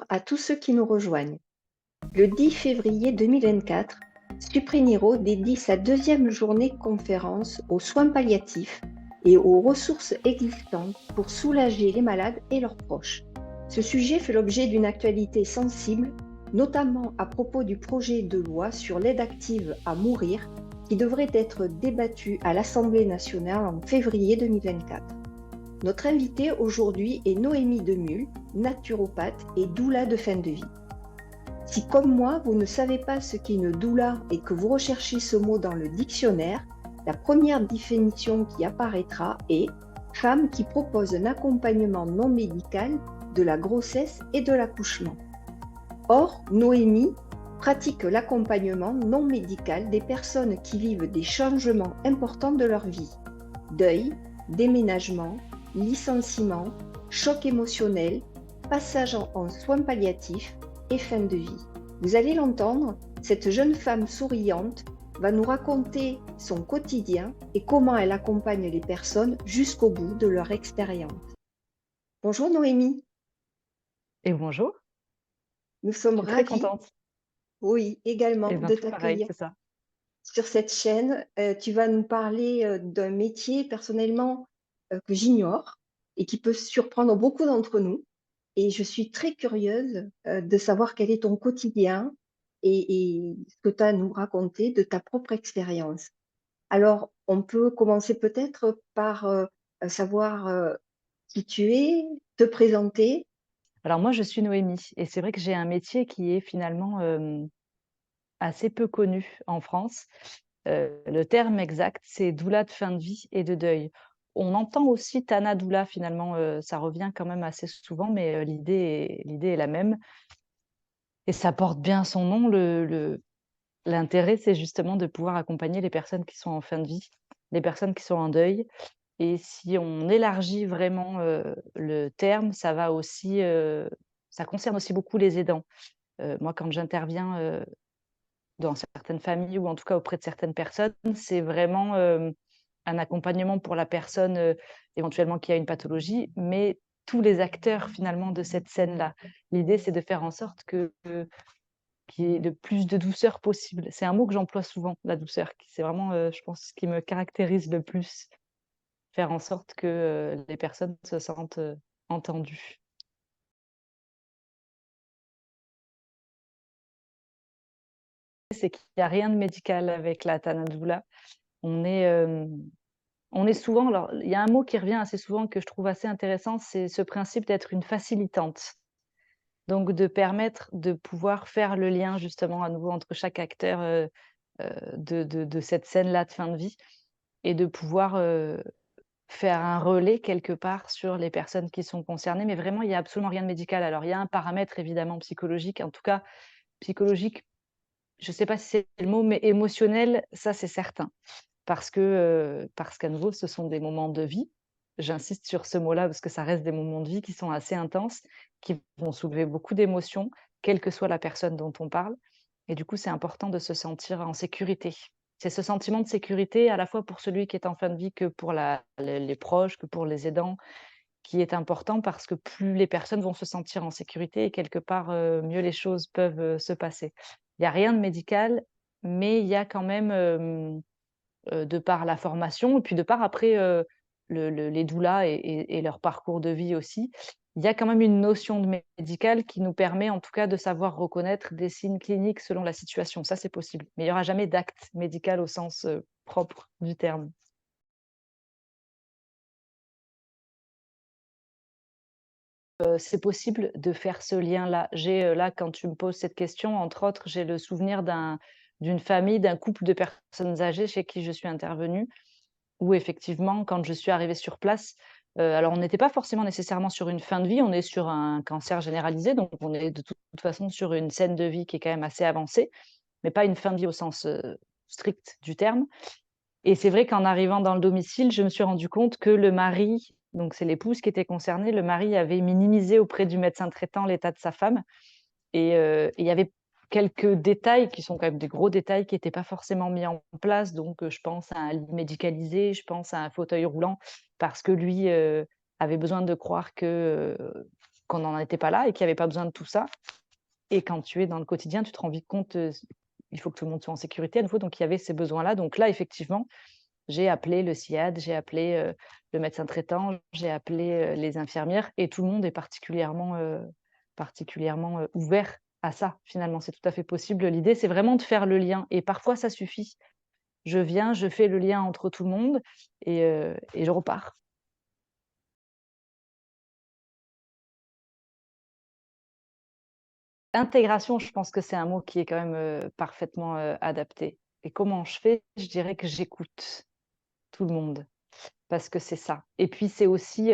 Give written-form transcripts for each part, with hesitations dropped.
à tous ceux qui nous rejoignent. Le 10 février 2024, Supriniro dédie sa deuxième journée conférence aux soins palliatifs et aux ressources existantes pour soulager les malades et leurs proches. Ce sujet fait l'objet d'une actualité sensible, notamment à propos du projet de loi sur l'aide active à mourir qui devrait être débattu à l'Assemblée nationale en février 2024. Notre invitée aujourd'hui est Noémie Demule, naturopathe et doula de fin de vie. Si comme moi, vous ne savez pas ce qu'est une doula et que vous recherchez ce mot dans le dictionnaire, la première définition qui apparaîtra est femme qui propose un accompagnement non médical de la grossesse et de l'accouchement. Or, Noémie pratique l'accompagnement non médical des personnes qui vivent des changements importants de leur vie. Deuil, déménagement, licenciement, choc émotionnel, passage en soins palliatifs et fin de vie. Vous allez l'entendre, cette jeune femme souriante va nous raconter son quotidien et comment elle accompagne les personnes jusqu'au bout de leur expérience. Bonjour Noémie, Et bonjour, nous je sommes suis très ravis, contente. oui, également Et ben de tout pareil, t'accueillir c'est ça. sur cette chaîne. Tu vas nous parler d'un métier personnellement que j'ignore et qui peut surprendre beaucoup d'entre nous. Et je suis très curieuse de savoir quel est ton quotidien et ce que tu as à nous raconter de ta propre expérience. Alors, on peut commencer peut-être par savoir qui tu es, te présenter. Alors moi, je suis Noémie et c'est vrai que j'ai un métier qui est finalement, assez peu connu en France. Le terme exact, c'est doula de fin de vie et de deuil. On entend aussi Tana doula finalement, ça revient quand même assez souvent, mais l'idée est la même et ça porte bien son nom. L'intérêt, c'est justement de pouvoir accompagner les personnes qui sont en fin de vie, les personnes qui sont en deuil. Et si on élargit vraiment, le terme, ça concerne aussi beaucoup les aidants. Moi, quand j'interviens, dans certaines familles ou en tout cas auprès de certaines personnes, c'est vraiment, un accompagnement pour la personne, éventuellement qui a une pathologie, mais tous les acteurs finalement de cette scène-là. L'idée, c'est de faire en sorte qu'il y ait le plus de douceur possible. C'est un mot que j'emploie souvent, la douceur, qui c'est vraiment, je pense, ce qui me caractérise le plus. Faire en sorte que, les personnes se sentent, entendues. C'est qu'il y a rien de médical avec la Thana. On est, on est souvent alors il y a un mot qui revient assez souvent que je trouve assez intéressant, c'est ce principe d'être une facilitante. Donc de permettre de pouvoir faire le lien justement à nouveau entre chaque acteur, de cette scène-là de fin de vie et de pouvoir, faire un relais quelque part sur les personnes qui sont concernées, mais vraiment il y a absolument rien de médical. Alors il y a un paramètre évidemment psychologique, en tout cas psychologique, je ne sais pas si c'est le mot, mais émotionnel, ça c'est certain. Parce qu'à nouveau, ce sont des moments de vie. J'insiste sur ce mot-là parce que ça reste des moments de vie qui sont assez intenses, qui vont soulever beaucoup d'émotions, quelle que soit la personne dont on parle. Et du coup, c'est important de se sentir en sécurité. C'est ce sentiment de sécurité à la fois pour celui qui est en fin de vie que pour les proches, que pour les aidants, qui est important parce que plus les personnes vont se sentir en sécurité et quelque part, mieux les choses peuvent, se passer. Il y a rien de médical, mais il y a quand même, de par la formation et puis de par après, les doulas et leur parcours de vie aussi, il y a quand même une notion de médical qui nous permet en tout cas de savoir reconnaître des signes cliniques selon la situation. Ça, c'est possible. Mais il y aura jamais d'acte médical au sens, propre du terme. C'est possible de faire ce lien-là. Là, quand tu me poses cette question, entre autres, j'ai le souvenir d'une famille, d'un couple de personnes âgées chez qui je suis intervenue. Où effectivement, quand je suis arrivée sur place, alors on n'était pas forcément nécessairement sur une fin de vie, on est sur un cancer généralisé, donc on est de toute façon sur une scène de vie qui est quand même assez avancée, mais pas une fin de vie au sens, strict du terme. Et c'est vrai qu'en arrivant dans le domicile, je me suis rendu compte que le mari, donc c'est l'épouse qui était concernée, le mari avait minimisé auprès du médecin traitant l'état de sa femme et il y avait quelques détails qui sont quand même des gros détails qui étaient pas forcément mis en place. Donc, je pense à un lit médicalisé, je pense à un fauteuil roulant parce que lui, avait besoin de croire que, qu'on n'en était pas là et qu'il y avait pas besoin de tout ça. Et quand tu es dans le quotidien, tu te rends vite compte, il faut que tout le monde soit en sécurité à nouveau, donc il y avait ces besoins-là. Donc là, effectivement, j'ai appelé le SIAD, j'ai appelé, le médecin traitant, j'ai appelé, les infirmières et tout le monde est particulièrement, ouvert à ça, finalement. C'est tout à fait possible. L'idée, c'est vraiment de faire le lien et parfois ça suffit. Je viens, je fais le lien entre tout le monde et je repars. Intégration, je pense que c'est un mot qui est quand même, parfaitement, adapté et comment je fais? Je dirais que j'écoute tout le monde parce que c'est ça et puis c'est aussi,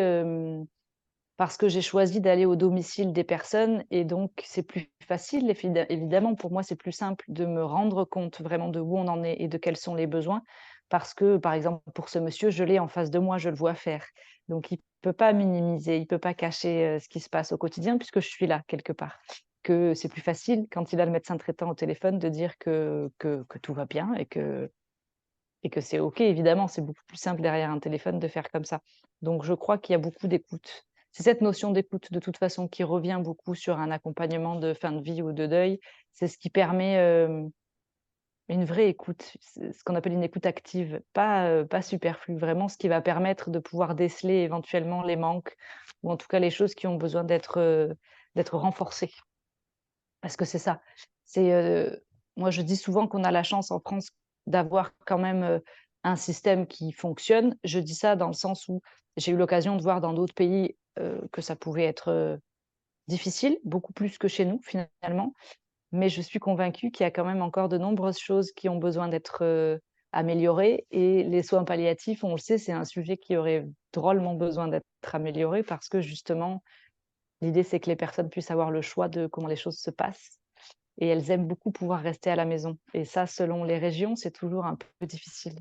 parce que j'ai choisi d'aller au domicile des personnes et donc c'est plus facile évidemment pour moi, c'est plus simple de me rendre compte vraiment de où on en est et de quels sont les besoins parce que, par exemple, pour ce monsieur, je l'ai en face de moi, je le vois faire. Donc il peut pas minimiser, il peut pas cacher, ce qui se passe au quotidien puisque je suis là quelque part. Que c'est plus facile quand il a le médecin traitant au téléphone de dire que tout va bien et que c'est OK évidemment, c'est beaucoup plus simple derrière un téléphone de faire comme ça. Donc je crois qu'il y a beaucoup d'écoute. C'est cette notion d'écoute de toute façon qui revient beaucoup sur un accompagnement de fin de vie ou de deuil. C'est ce qui permet, une vraie écoute, c'est ce qu'on appelle une écoute active, pas superflue, vraiment ce qui va permettre de pouvoir déceler éventuellement les manques ou en tout cas les choses qui ont besoin d'être renforcées. Parce que c'est ça, c'est, moi je dis souvent qu'on a la chance en France d'avoir quand même, un système qui fonctionne. Je dis ça dans le sens où j'ai eu l'occasion de voir dans d'autres pays, que ça pouvait être, difficile, beaucoup plus que chez nous finalement. Mais je suis convaincue qu'il y a quand même encore de nombreuses choses qui ont besoin d'être, améliorées et les soins palliatifs, on le sait, c'est un sujet qui aurait drôlement besoin d'être amélioré parce que justement, l'idée c'est que les personnes puissent avoir le choix de comment les choses se passent et elles aiment beaucoup pouvoir rester à la maison et ça, selon les régions, c'est toujours un peu difficile.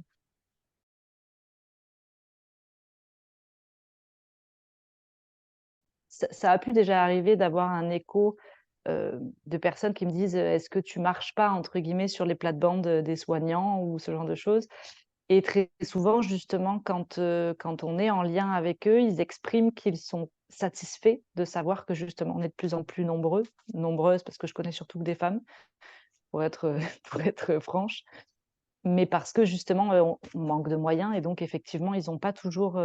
Ça a pu déjà arriver d'avoir un écho, de personnes qui me disent: «Est-ce que tu marches pas?» entre guillemets sur les plates-bandes, des soignants ou ce genre de choses et très souvent justement quand on est en lien avec eux, ils expriment qu'ils sont satisfaits de savoir que justement on est de plus en plus nombreuses parce que je connais surtout que des femmes pour être, pour être franche. Mais parce que justement, on manque de moyens et donc effectivement, ils ont pas toujours,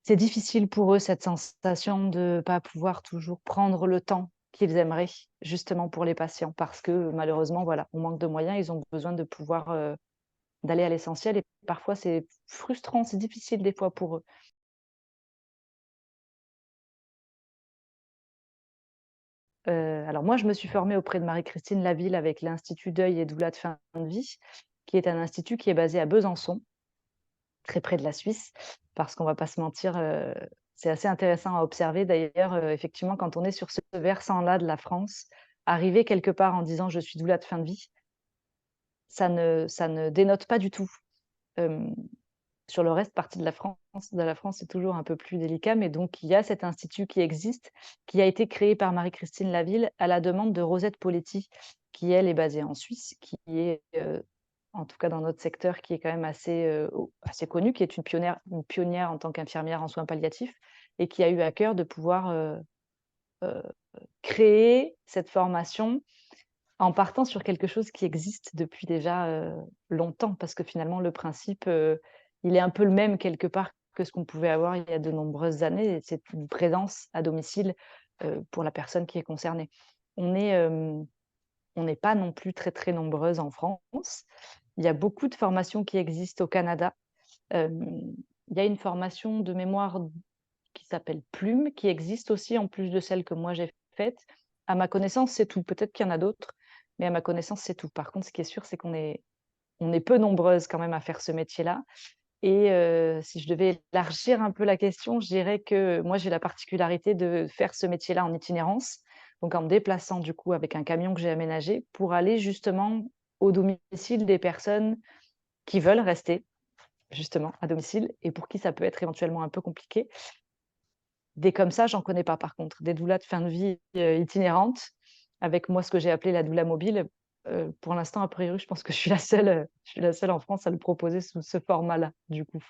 c'est difficile pour eux cette sensation de pas pouvoir toujours prendre le temps qu'ils aimeraient, justement pour les patients. Parce que malheureusement, voilà, on manque de moyens, ils ont besoin de pouvoir, d'aller à l'essentiel et parfois c'est frustrant, c'est difficile des fois pour eux. Alors moi, je me suis formée auprès de Marie-Christine Laville avec l'Institut Deuil et Doula de fin de vie, qui est un institut qui est basé à Besançon. Très près de la Suisse, parce qu'on va pas se mentir, c'est assez intéressant à observer d'ailleurs, effectivement, quand on est sur ce versant-là de la France, arriver quelque part en disant: «Je suis doula de fin de vie», ça ne dénote pas du tout. Hem, sur le reste partie de la France, c'est toujours un peu plus délicat, mais donc il y a cet institut qui existe, qui a été créé par Marie-Christine Laville à la demande de Rosette Poletti, qui elle est basée en Suisse, qui est, en tout cas dans notre secteur, qui est quand même assez connue, qui est une pionnière en tant qu'infirmière en soins palliatifs et qui a eu à cœur de pouvoir, heu, créer cette formation en partant sur quelque chose qui existe depuis déjà, longtemps. Parce que finalement le principe, il est un peu le même quelque part que ce qu'on pouvait avoir il y a de nombreuses années. C'est une présence à domicile, pour la personne qui est concernée. On est, on n'est pas non plus très, très nombreuses en France. Il y a beaucoup de formations qui existent au Canada. Il y a une formation de mémoire qui s'appelle Plume, qui existe aussi en plus de celle que moi j'ai faite. À ma connaissance, c'est tout. Peut-être qu'il y en a d'autres, mais à ma connaissance, c'est tout. Par contre, ce qui est sûr, c'est qu'on est peu nombreuses quand même à faire ce métier-là et si je devais élargir un peu la question, je dirais que moi, j'ai la particularité de faire ce métier-là en itinérance, donc en me déplaçant du coup avec un camion que j'ai aménagé pour aller justement au domicile des personnes qui veulent rester justement à domicile et pour qui ça peut être éventuellement un peu compliqué. Des comme ça, j'en connais pas par contre, des doulas de fin de vie, itinérantes avec moi ce que j'ai appelé la doula mobile. Pour l'instant, a priori, je pense que je suis la seule en France à le proposer sous ce format-là, du coup.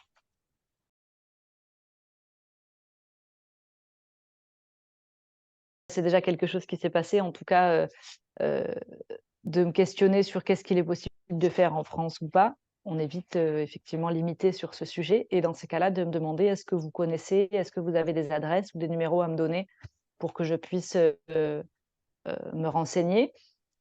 c'est déjà quelque chose qui s'est passé. En tout cas, de me questionner sur qu'est-ce qu'il est possible de faire en France ou pas. On est vite, effectivement limité sur ce sujet et dans ces cas-là, de me demander: «Est-ce que vous connaissez? Est-ce que vous avez des adresses ou des numéros à me donner pour que je puisse, me renseigner?»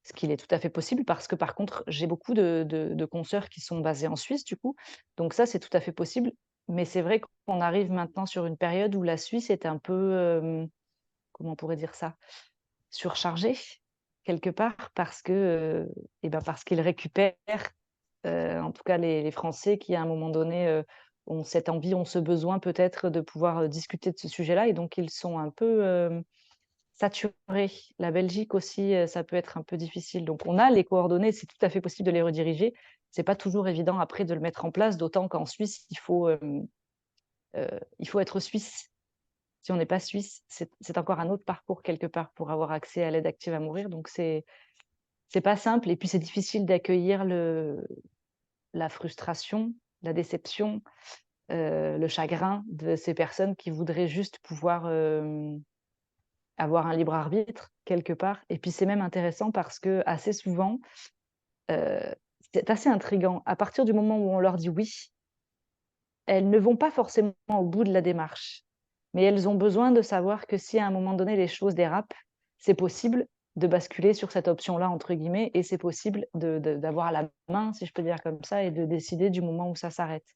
Ce qu'il est tout à fait possible parce que par contre, j'ai beaucoup de consoeurs qui sont basées en Suisse du coup, donc ça, c'est tout à fait possible. Mais c'est vrai qu'on arrive maintenant sur une période où la Suisse est un peu, comment on pourrait dire ça? Surchargée, quelque part, parce que, parce qu'ils récupèrent, en tout cas les Français qui à un moment donné, ont cette envie, ont ce besoin peut-être de pouvoir, discuter de ce sujet-là et donc ils sont un peu, saturés. La Belgique aussi, ça peut être un peu difficile. Donc on a les coordonnées, c'est tout à fait possible de les rediriger. C'est pas toujours évident après de le mettre en place, d'autant qu'en Suisse, il faut être suisse. Si on n'est pas suisse, c'est encore un autre parcours quelque part pour avoir accès à l'aide active à mourir. Donc c'est pas simple et puis c'est difficile d'accueillir la frustration, la déception, le chagrin de ces personnes qui voudraient juste pouvoir, avoir un libre arbitre quelque part et puis c'est même intéressant parce que assez souvent, heu, c'est assez intriguant. À partir du moment où on leur dit «oui», elles ne vont pas forcément au bout de la démarche, mais elles ont besoin de savoir que si à un moment donné les choses dérapent, c'est possible de basculer sur cette «option-là» entre guillemets et c'est possible d'avoir la main, si je peux dire comme ça et de décider du moment où ça s'arrête.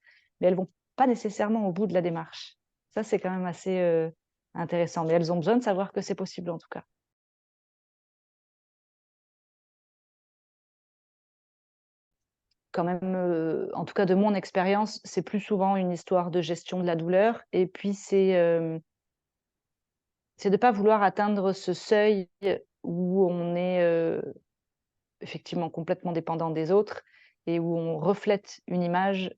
Mais elles vont pas nécessairement au bout de la démarche. Ça, c'est quand même assez, intéressant, mais elles ont besoin de savoir que c'est possible en tout cas. Quand même, en tout cas de mon expérience, c'est plus souvent une histoire de gestion de la douleur et puis c'est de pas vouloir atteindre ce seuil où on est, effectivement complètement dépendant des autres et où on reflète une image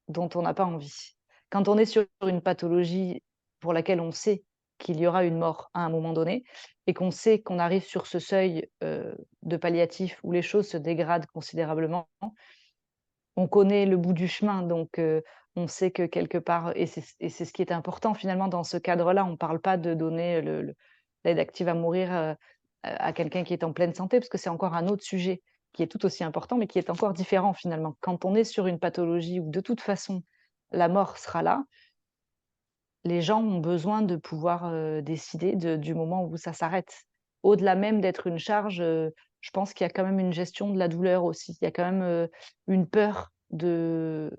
dont on n'a pas envie. Quand on est sur une pathologie pour laquelle on sait qu'il y aura une mort à un moment donné et qu'on sait qu'on arrive sur ce seuil, de palliatif où les choses se dégradent considérablement, on connaît le bout du chemin, donc on sait que quelque part et c'est ce qui est important finalement dans ce cadre-là. On ne parle pas de donner l'aide active à mourir, à quelqu'un qui est en pleine santé, parce que c'est encore un autre sujet qui est tout aussi important, mais qui est encore différent finalement. Quand on est sur une pathologie où de toute façon la mort sera là, les gens ont besoin de pouvoir, décider du moment où ça s'arrête. Au-delà même d'être une charge, je pense qu'il y a quand même une gestion de la douleur aussi. Il y a quand même, une peur de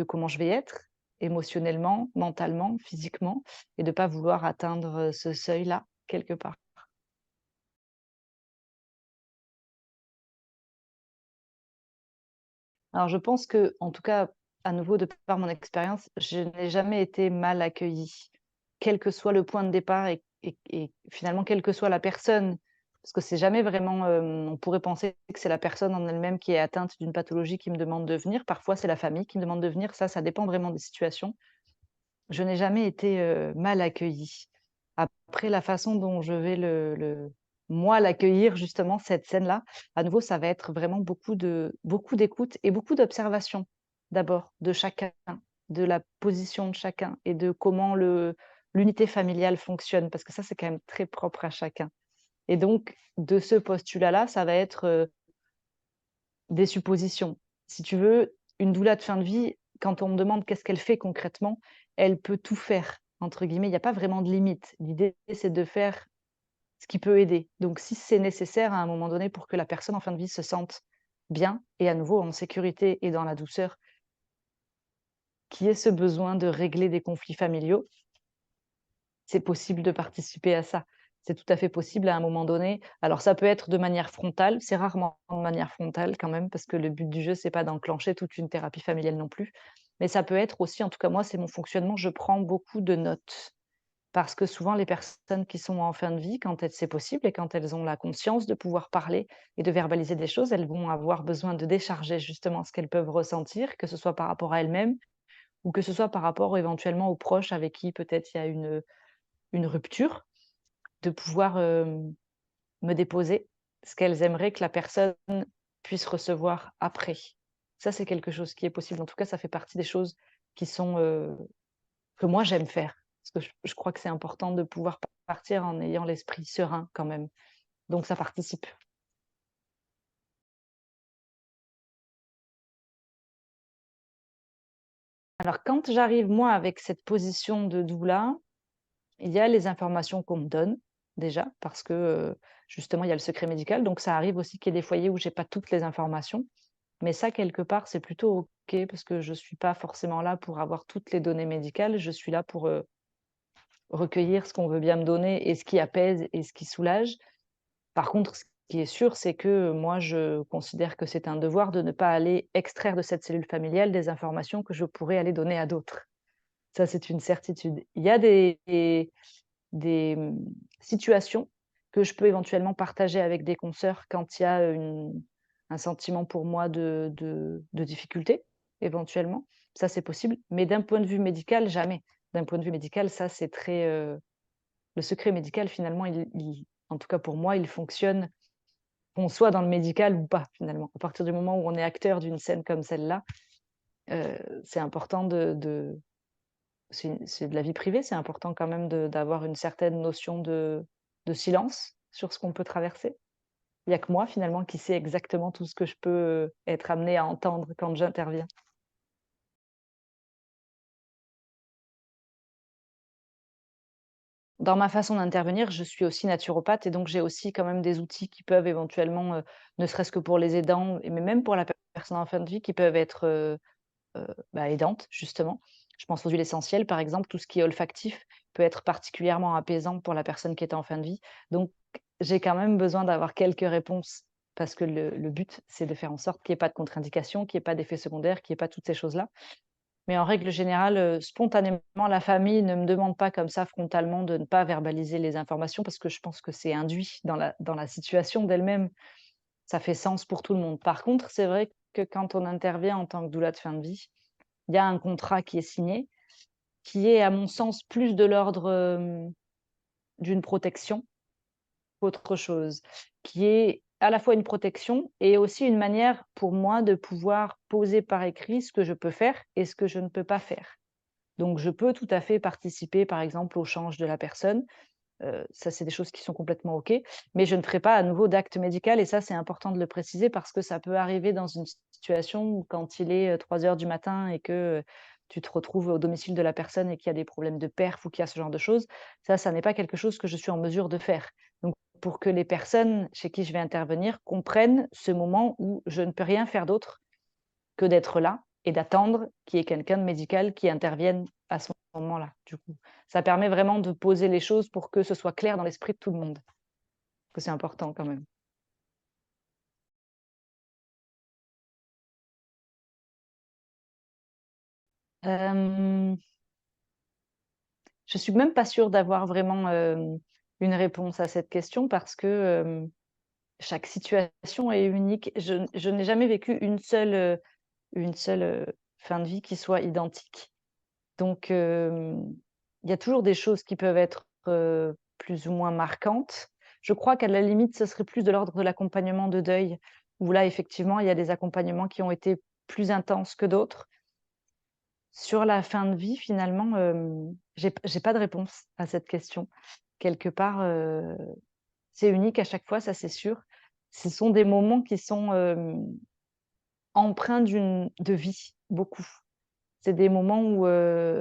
comment je vais être émotionnellement, mentalement, physiquement et de pas vouloir atteindre, ce seuil-là, quelque part. Alors je pense que, en tout cas, à nouveau de par mon expérience, je n'ai jamais été mal accueillie, quel que soit le point de départ et finalement quelle que soit la personne. Parce que c'est jamais vraiment, on pourrait penser que c'est la personne en elle-même qui est atteinte d'une pathologie qui me demande de venir. Parfois, c'est la famille qui me demande de venir. Ça dépend vraiment des situations. Je n'ai jamais été, mal accueillie. Après la façon dont je vais moi l'accueillir justement cette scène-là, à nouveau ça va être vraiment beaucoup d'écoute et beaucoup d'observation. D'abord, de chacun, de la position de chacun et de comment l'unité familiale fonctionne parce que ça c'est quand même très propre à chacun et donc de ce postulat-là, ça va être, des suppositions. Si tu veux, une doula de fin de vie, quand on me demande qu'est-ce qu'elle fait concrètement, elle peut «tout faire» entre guillemets, il y a pas vraiment de limite. L'idée, c'est de faire ce qui peut aider. Donc si c'est nécessaire à un moment donné pour que la personne en fin de vie se sente bien et à nouveau en sécurité et dans la douceur, qui ait ce besoin de régler des conflits familiaux, c'est possible de participer à ça. C'est tout à fait possible à un moment donné. Alors ça peut être de manière frontale, c'est rarement de manière frontale quand même, parce que le but du jeu, c'est pas d'enclencher toute une thérapie familiale non plus. Mais ça peut être aussi, en tout cas moi, c'est mon fonctionnement, je prends beaucoup de notes. Parce que souvent les personnes qui sont en fin de vie, quand c'est possible et quand elles ont la conscience de pouvoir parler et de verbaliser des choses, elles vont avoir besoin de décharger justement ce qu'elles peuvent ressentir, que ce soit par rapport à elles-mêmes ou que ce soit par rapport éventuellement aux proches avec qui peut-être il y a une rupture. De pouvoir, me déposer ce qu'elles aimeraient que la personne puisse recevoir après. Ça, c'est quelque chose qui est possible. En tout cas, ça fait partie des choses qui sont, que moi j'aime faire. Parce que je crois que c'est important de pouvoir partir en ayant l'esprit serein quand même. Donc ça participe. Alors quand j'arrive moi avec cette position de doula, il y a les informations qu'on me donne déjà parce que, justement il y a le secret médical, donc ça arrive aussi qu'il y ait des foyers où j'ai pas toutes les informations. Mais ça quelque part, c'est plutôt OK parce que je suis pas forcément là pour avoir toutes les données médicales. Je suis là pour, recueillir ce qu'on veut bien me donner et ce qui apaise et ce qui soulage. Par contre, ce qui est sûr, c'est que moi, je considère que c'est un devoir de ne pas aller extraire de cette cellule familiale des informations que je pourrais aller donner à d'autres. Ça, c'est une certitude. Il y a des situations que je peux éventuellement partager avec des consoeurs quand il y a un sentiment pour moi de difficulté, éventuellement. Ça, c'est possible, mais d'un point de vue médical, jamais. D'un point de vue médical, ça, c'est très, le secret médical, finalement, en tout cas pour moi, il fonctionne qu'on soit dans le médical ou pas, finalement. À partir du moment où on est acteur d'une scène comme celle-là, c'est important c'est de la vie privée, c'est important quand même d'avoir une certaine notion de silence sur ce qu'on peut traverser. Il y a que moi, finalement, qui sais exactement tout ce que je peux, être amenée à entendre quand j'interviens. Dans ma façon d'intervenir, je suis aussi naturopathe et donc j'ai aussi quand même des outils qui peuvent éventuellement, ne serait-ce que pour les aidants mais même pour la personne en fin de vie, qui peuvent être, aidantes justement. Je pense aux huiles essentielles, par exemple, tout ce qui est olfactif peut être particulièrement apaisant pour la personne qui est en fin de vie. Donc j'ai quand même besoin d'avoir quelques réponses parce que le but, c'est de faire en sorte qu'il y ait pas de contre-indication, qu'il y ait pas d'effets secondaires, qu'il y ait pas toutes ces choses-là. Mais en règle générale, spontanément, la famille ne me demande pas comme ça frontalement de ne pas verbaliser les informations parce que je pense que c'est induit dans la situation d'elle-même. Ça fait sens pour tout le monde. Par contre, c'est vrai que quand on intervient en tant que doula de fin de vie, il y a un contrat qui est signé, qui est à mon sens plus de l'ordre, d'une protection qu'autre chose. Qui est à la fois une protection et aussi une manière pour moi de pouvoir poser par écrit ce que je peux faire et ce que je ne peux pas faire. Donc je peux tout à fait participer, par exemple, au change de la personne, ça c'est des choses qui sont complètement OK, mais je ne ferai pas à nouveau d'acte médical et ça c'est important de le préciser parce que ça peut arriver dans une situation où quand il est, 3 heures du matin et que, tu te retrouves au domicile de la personne et qu'il y a des problèmes de perf ou qu'il y a ce genre de choses, ça n'est pas quelque chose que je suis en mesure de faire. Donc pour que les personnes chez qui je vais intervenir comprennent ce moment où je ne peux rien faire d'autre que d'être là et d'attendre qu'il y ait quelqu'un de médical qui intervienne à ce moment-là, du coup. Ça permet vraiment de poser les choses pour que ce soit clair dans l'esprit de tout le monde, que c'est important quand même. Hem, je suis même pas sûre d'avoir vraiment, une réponse à cette question parce que, chaque situation est unique. Je n'ai jamais vécu une seule, fin de vie qui soit identique. Donc, il y a toujours des choses qui peuvent être, plus ou moins marquantes. Je crois qu'à la limite, ce serait plus de l'ordre de l'accompagnement de deuil, où là, effectivement, il y a des accompagnements qui ont été plus intenses que d'autres. Sur la fin de vie, finalement, j'ai pas de réponse à cette question. Quelque part, c'est unique à chaque fois, ça c'est sûr. Ce sont des moments qui sont, empreints de vie, beaucoup. C'est des moments où,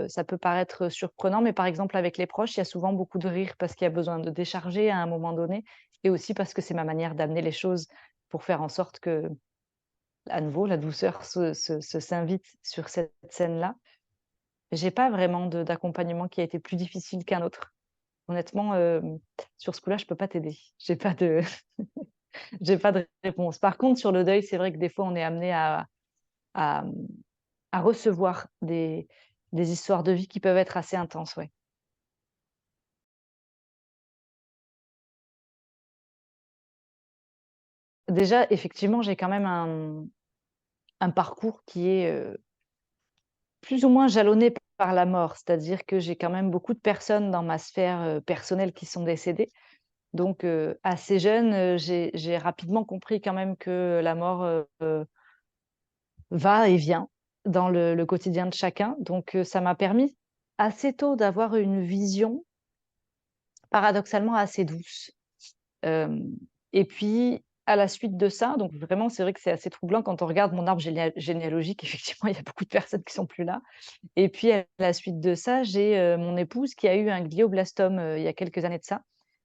ça peut paraître surprenant, mais par exemple avec les proches, il y a souvent beaucoup de rire parce qu'il y a besoin de décharger à un moment donné et aussi parce que c'est ma manière d'amener les choses pour faire en sorte que, à nouveau, la douceur s'invite sur cette scène-là. J'ai pas vraiment d'accompagnement qui a été plus difficile qu'un autre. Honnêtement, sur ce coup-là, je peux pas t'aider. J'ai pas de j'ai pas de réponse. Par contre, sur le deuil, c'est vrai que des fois, on est amené à, mmh, à recevoir des histoires de vie qui peuvent être assez intenses, ouais. Déjà, effectivement, j'ai quand même un parcours qui est, plus ou moins jalonné par la mort. C'est-à-dire que j'ai quand même beaucoup de personnes dans ma sphère, personnelle qui sont décédées. Donc, assez jeune, j'ai rapidement compris quand même que la mort, va et vient dans le quotidien de chacun. Donc, ça m'a permis assez tôt d'avoir une vision paradoxalement assez douce. Et puis, à la suite de ça, donc vraiment, c'est vrai que c'est assez troublant quand on regarde mon arbre généalogique, effectivement, il y a beaucoup de personnes qui sont plus là. Et puis, à la suite de ça, j'ai, mon épouse qui a eu un glioblastome, il y a quelques années de ça,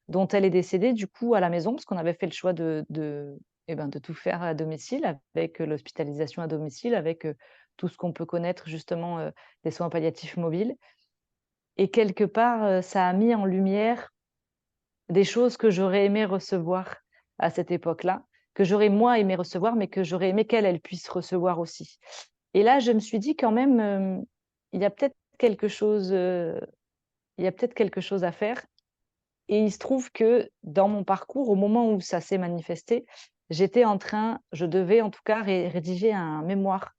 dont elle est décédée du coup à la maison, parce qu'on avait fait le choix de tout faire à domicile avec, l'hospitalisation à domicile, avec, tout ce qu'on peut connaître justement, des soins palliatifs mobiles. Et quelque part, ça a mis en lumière des choses que j'aurais aimé recevoir à cette époque-là, que j'aurais moi aimé recevoir, mais que j'aurais aimé qu'elle, elle puisse recevoir aussi. Et là, je me suis dit quand même, il y a peut-être quelque chose, il y a peut-être quelque chose à faire. Et il se trouve que dans mon parcours, au moment où ça s'est manifesté, je devais en tout cas rédiger un mémoire,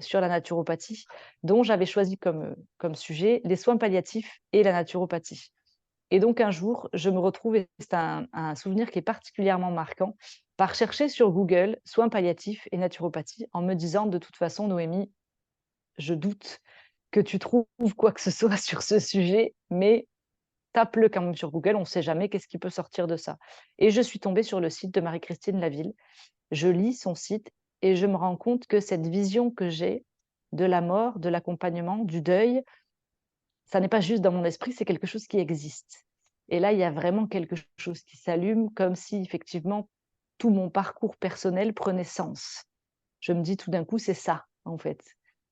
sur la naturopathie, dont j'avais choisi comme sujet les soins palliatifs et la naturopathie. Et donc un jour, je me retrouve, et c'est un souvenir qui est particulièrement marquant, par chercher sur Google soins palliatifs et naturopathie en me disant: «De toute façon, Noémie, je doute que tu trouves quoi que ce soit sur ce sujet, mais tape-le quand même sur Google, on ne sait jamais qu'est-ce qui peut sortir de ça». Et je suis tombée sur le site de Marie-Christine Laville. Je lis son site et je me rends compte que cette vision que j'ai de la mort, de l'accompagnement, du deuil, ça n'est pas juste dans mon esprit, c'est quelque chose qui existe. Et là, il y a vraiment quelque chose qui s'allume, comme si effectivement tout mon parcours personnel prenait sens. Je me dis tout d'un coup: «C'est ça, en fait».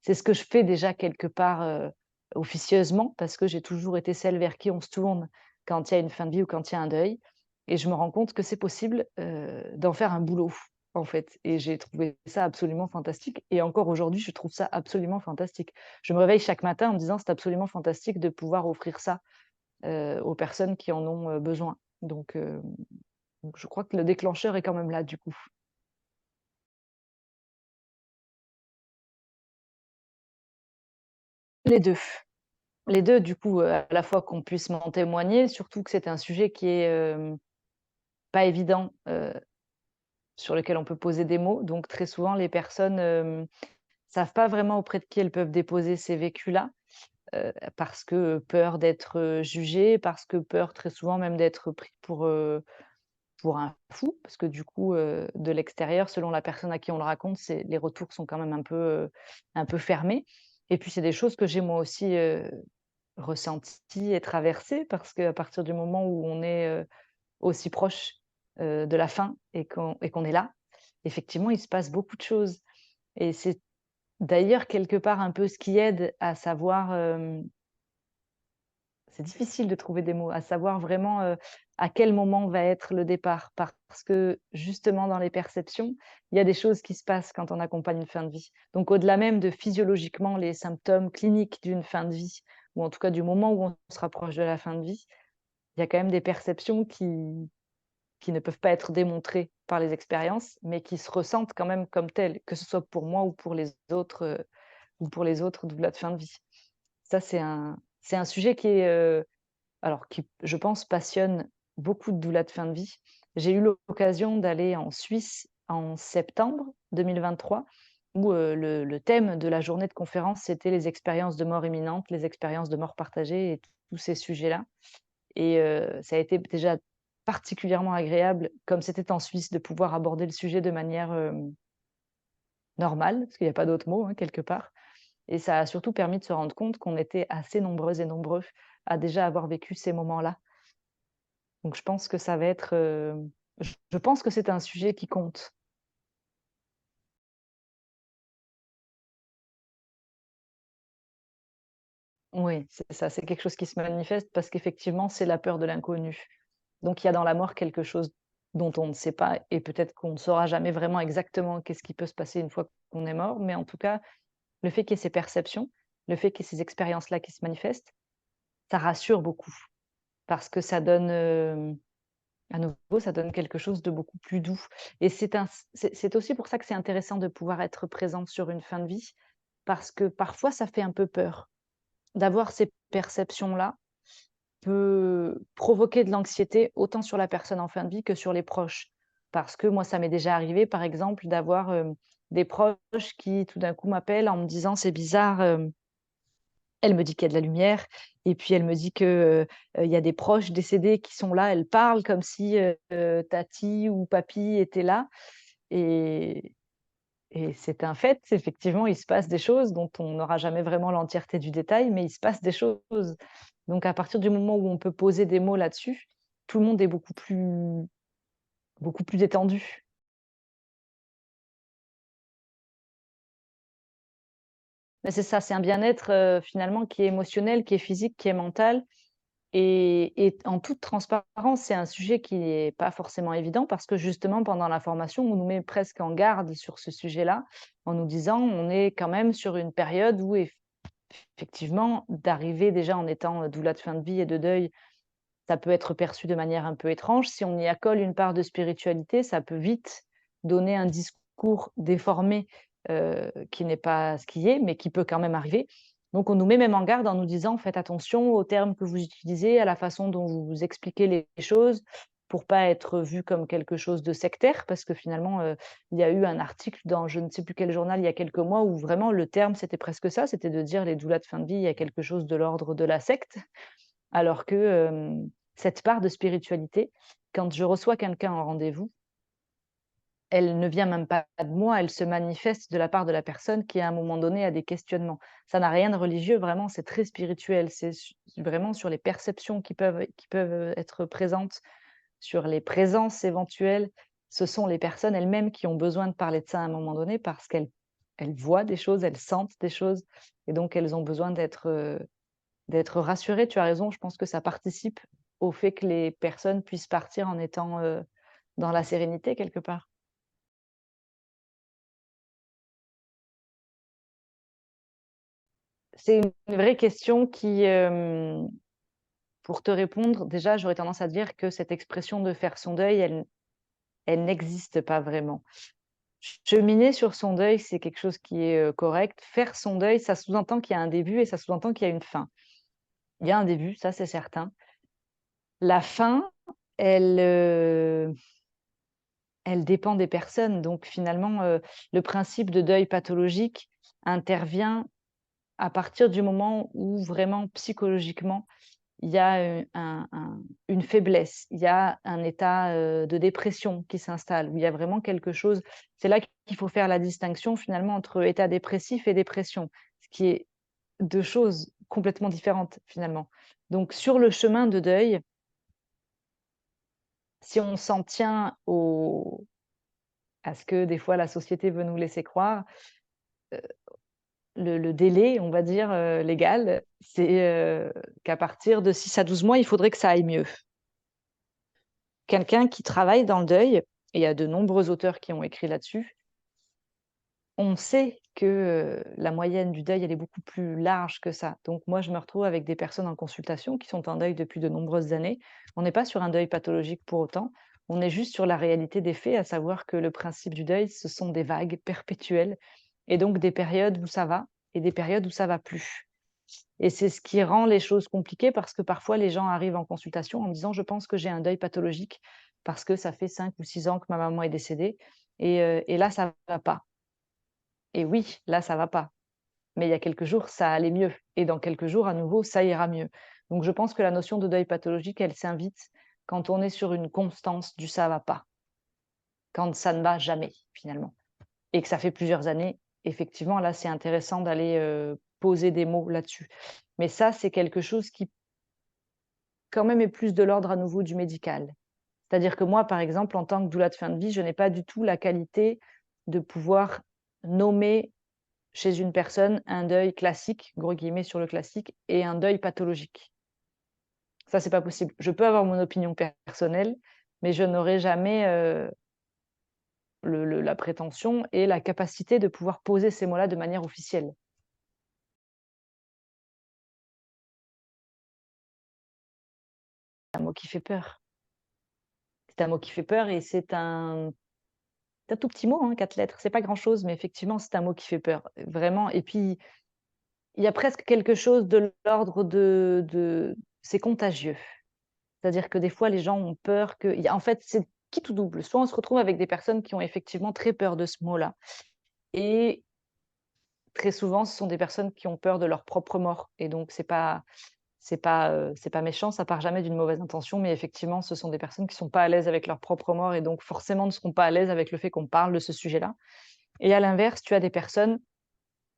C'est ce que je fais déjà quelque part, officieusement, parce que j'ai toujours été celle vers qui on se tourne quand il y a une fin de vie ou quand il y a un deuil, et je me rends compte que c'est possible, d'en faire un boulot, en fait, et j'ai trouvé ça absolument fantastique, et encore aujourd'hui, je trouve ça absolument fantastique. Je me réveille chaque matin en me disant: «C'est absolument fantastique de pouvoir offrir ça, aux personnes qui en ont, besoin». Donc je crois que le déclencheur est quand même là, du coup. Les 2. Les 2, du coup, à la fois qu'on puisse m'en témoigner, surtout que c'est un sujet qui est, pas évident, sur lequel on peut poser des mots. Donc très souvent, les personnes, savent pas vraiment auprès de qui elles peuvent déposer ces vécus-là, parce que peur d'être, jugées, parce que peur très souvent même d'être pris pour un fou. Parce que du coup, de l'extérieur, selon la personne à qui on le raconte, c'est les retours sont quand même un peu fermés. Et puis c'est des choses que j'ai moi aussi, ressenti et traversé, parce qu'à partir du moment où on est, aussi proche, de la fin, et qu'on est là, effectivement, il se passe beaucoup de choses, et c'est d'ailleurs quelque part un peu ce qui aide à savoir, c'est difficile de trouver des mots, à savoir vraiment, à quel moment va être le départ, parce que justement dans les perceptions, il y a des choses qui se passent quand on accompagne une fin de vie. Donc au-delà même de physiologiquement les symptômes cliniques d'une fin de vie, ou en tout cas du moment où on se rapproche de la fin de vie, il y a quand même des perceptions qui ne peuvent pas être démontrées par les expériences, mais qui se ressentent quand même comme telles, que ce soit pour moi ou pour les autres doulas de fin de vie. Ça, c'est un sujet qui est, alors qui, je pense, passionne beaucoup de doulas de fin de vie. J'ai eu l'occasion d'aller en Suisse en septembre 2023, où, le thème de la journée de conférence, c'était les expériences de mort imminente, les expériences de mort partagée et tous ces sujets-là. Et ça a été déjà particulièrement agréable, comme c'était en Suisse, de pouvoir aborder le sujet de manière, normale, parce qu'il y a pas d'autre mot, hein, quelque part. Et ça a surtout permis de se rendre compte qu'on était assez nombreuses et nombreux à déjà avoir vécu ces moments-là. Donc je pense que ça va être, je pense que c'est un sujet qui compte. Oui, c'est ça, c'est quelque chose qui se manifeste parce qu'effectivement, c'est la peur de l'inconnu. Donc il y a dans la mort quelque chose dont on ne sait pas, et peut-être qu'on ne saura jamais vraiment exactement qu'est-ce qui peut se passer une fois qu'on est mort, mais en tout cas, le fait qu'il y ait ces perceptions, le fait qu'il y ait ces expériences-là qui se manifestent, ça rassure beaucoup, parce que ça donne, à nouveau, ça donne quelque chose de beaucoup plus doux, et c'est aussi pour ça que c'est intéressant de pouvoir être présent sur une fin de vie, parce que parfois ça fait un peu peur. D'avoir ces perceptions-là peut provoquer de l'anxiété autant sur la personne en fin de vie que sur les proches. Parce que moi, ça m'est déjà arrivé, par exemple, d'avoir, des proches qui tout d'un coup m'appellent en me disant: «C'est bizarre, Elle me dit qu'il y a de la lumière et puis elle me dit que, il y a des proches décédés qui sont là. Elle parle comme si, tati ou papy étaient là et c'est un fait. Effectivement, il se passe des choses dont on n'aura jamais vraiment l'entièreté du détail, mais il se passe des choses. Donc à partir du moment où on peut poser des mots là-dessus, tout le monde est beaucoup plus détendu. Mais c'est ça, c'est un bien-être, finalement qui est émotionnel, qui est physique, qui est mental. Et en toute transparence, c'est un sujet qui n'est pas forcément évident parce que justement pendant la formation, on nous met presque en garde sur ce sujet-là, en nous disant: «On est quand même sur une période où effectivement, d'arriver déjà en étant, doula de fin de vie et de deuil, ça peut être perçu de manière un peu étrange. Si on y accole une part de spiritualité, ça peut vite donner un discours déformé, qui n'est pas ce qui est, mais qui peut quand même arriver. Donc on nous met même en garde en nous disant: «Faites attention aux termes que vous utilisez, à la façon dont vous expliquez les choses, pour pas être vu comme quelque chose de sectaire». Parce que finalement, il y a eu un article dans je ne sais plus quel journal il y a quelques mois où vraiment le terme, c'était presque ça, c'était de dire: «Les doulas de fin de vie, il y a quelque chose de l'ordre de la secte». Alors que, cette part de spiritualité, quand je reçois quelqu'un en rendez-vous, elle ne vient même pas de moi, elle se manifeste de la part de la personne qui, à un moment donné, a des questionnements. Ça n'a rien de religieux, vraiment, c'est très spirituel. C'est vraiment sur les perceptions qui peuvent être présentes, sur les présences éventuelles. Ce sont les personnes elles-mêmes qui ont besoin de parler de ça à un moment donné parce qu'elles voient des choses, elles sentent des choses et donc elles ont besoin d'être rassurées. Tu as raison, je pense que ça participe au fait que les personnes puissent partir en étant, dans la sérénité quelque part. C'est une vraie question qui, pour te répondre, déjà, j'aurais tendance à dire que cette expression de faire son deuil, elle n'existe pas vraiment. Cheminer sur son deuil, c'est quelque chose qui est, correct. Faire son deuil, ça sous-entend qu'il y a un début et ça sous-entend qu'il y a une fin. Il y a un début, ça c'est certain. La fin, elle, elle dépend des personnes. Donc finalement, le principe de deuil pathologique intervient à partir du moment où vraiment psychologiquement, il y a, une faiblesse, il y a un état, de dépression qui s'installe, où il y a vraiment quelque chose c'est là qu'il faut faire la distinction finalement entre état dépressif et dépression, ce qui est 2 choses complètement différentes finalement. Donc sur le chemin de deuil, si on s'en tient au à ce que des fois la société veut nous laisser croire, le délai, on va dire, légal, c'est, qu'à partir de 6 à 12 mois, il faudrait que ça aille mieux. Quelqu'un qui travaille dans le deuil, et il y a de nombreux auteurs qui ont écrit là-dessus, on sait que, la moyenne du deuil, elle est beaucoup plus large que ça. Donc moi, je me retrouve avec des personnes en consultation qui sont en deuil depuis de nombreuses années. On n'est pas sur un deuil pathologique pour autant, on est juste sur la réalité des faits, à savoir que le principe du deuil, ce sont des vagues perpétuelles et donc des périodes où ça va et des périodes où ça va plus. Et c'est ce qui rend les choses compliquées parce que parfois les gens arrivent en consultation en me disant: «Je pense que j'ai un deuil pathologique parce que ça fait 5 ou 6 ans que ma maman est décédée et là ça va pas». Et oui, là ça va pas, mais il y a quelques jours ça allait mieux et dans quelques jours à nouveau ça ira mieux. Donc je pense que la notion de deuil pathologique, elle s'invite quand on est sur une constance du «ça va pas», quand ça ne va jamais finalement et que ça fait plusieurs années, effectivement là c'est intéressant d'aller, poser des mots là-dessus. Mais ça, c'est quelque chose qui quand même est plus de l'ordre à nouveau du médical. C'est-à-dire que moi, par exemple, en tant que doula de fin de vie, je n'ai pas du tout la qualité de pouvoir nommer chez une personne un deuil «classique», gros guillemets sur le classique, et un deuil pathologique. Ça, c'est pas possible. Je peux avoir mon opinion personnelle, mais je n'aurai jamais, la prétention et la capacité de pouvoir poser ces mots-là de manière officielle. C'est un mot qui fait peur. C'est un mot qui fait peur et c'est un tout petit mot, hein, 4 lettres. C'est pas grand-chose, mais effectivement, c'est un mot qui fait peur, vraiment. Et puis, il y a presque quelque chose de l'ordre de c'est contagieux. C'est-à-dire que des fois, les gens ont peur que en fait, c'est qui tout double. Soit on se retrouve avec des personnes qui ont effectivement très peur de ce mot-là et très souvent, ce sont des personnes qui ont peur de leur propre mort et donc c'est pas méchant, ça part jamais d'une mauvaise intention, mais effectivement, ce sont des personnes qui sont pas à l'aise avec leur propre mort et donc forcément ne seront pas à l'aise avec le fait qu'on parle de ce sujet-là. Et à l'inverse, tu as des personnes